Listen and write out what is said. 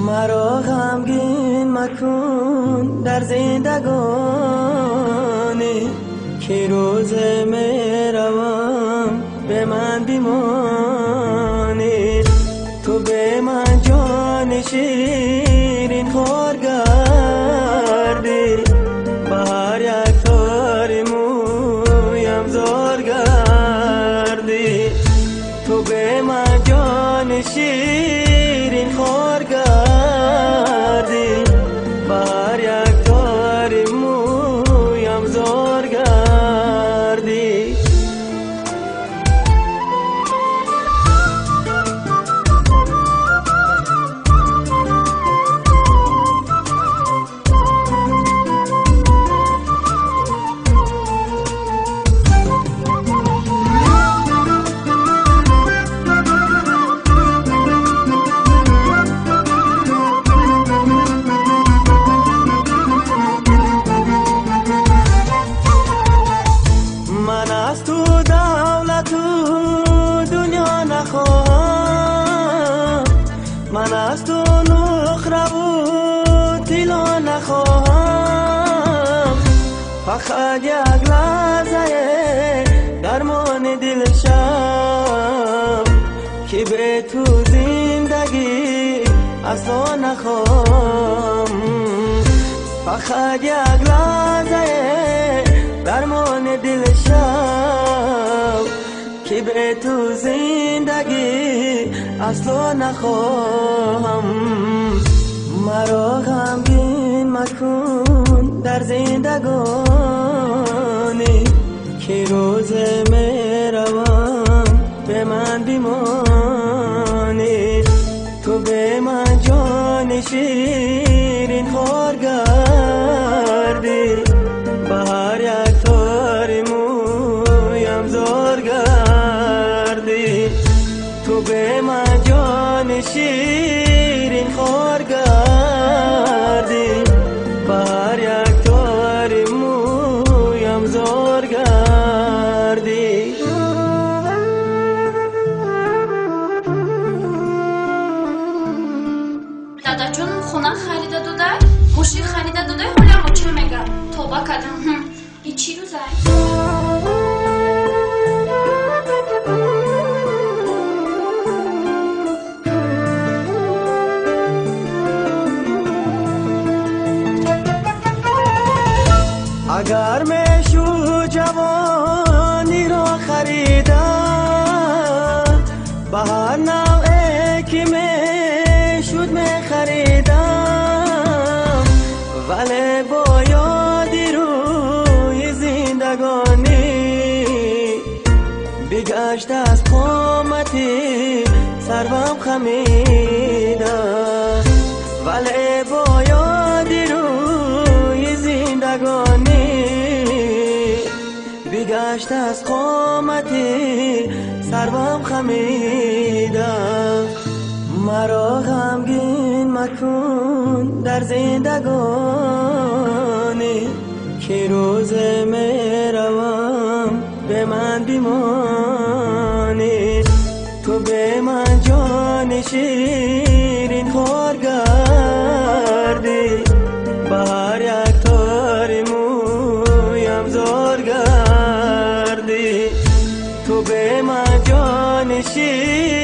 مرا غمگین مکن در زندگانی که روز میروم به من بیمانی. تو به من جان شیرین خور گردی، بهر یک تار مویم زار گردی. تو به من جان شیرین خور گردی، بهر یک تار مویم زار گردی. من از تو دولت و دنیا نخواهم، من از تو نخره و طلا نخواهم. فقط یک لحظه درمان دل شم که به تو زندگی اصلا نخواهم. فقط یک لحظه درمان دل شو که به تو زندگی اصلا نخواهم. مرا غمگین مکن در زندگانی که روز میروم به من بیمانی. تو به من جان شیرین خور گردی، بهر یک تار مویم زار گردی. تو به من جان شیرین خور گردی، بهر یک تار مویم زار گردی. داداچون خونه خریده داده، گوشی خریده داده، حالا ما چه میگم؟ توبه کردم. هیچی رو زد. اگر میشو جوانی را خریدم، به هر نوعی که میشود میخریدم. ولی با یادی روی زندگانی بگشت از قامتی سرم خمیدم. ولی با یادی روی زندگانی بگشت از قامتی سرم خمیدم. مرا غمگین مکن در زندگانی که روز میروم به من بیمانی. تو به من جان شیرین خور گردی، بهر یک تار مویم زار گردی. تو به من جان شیرین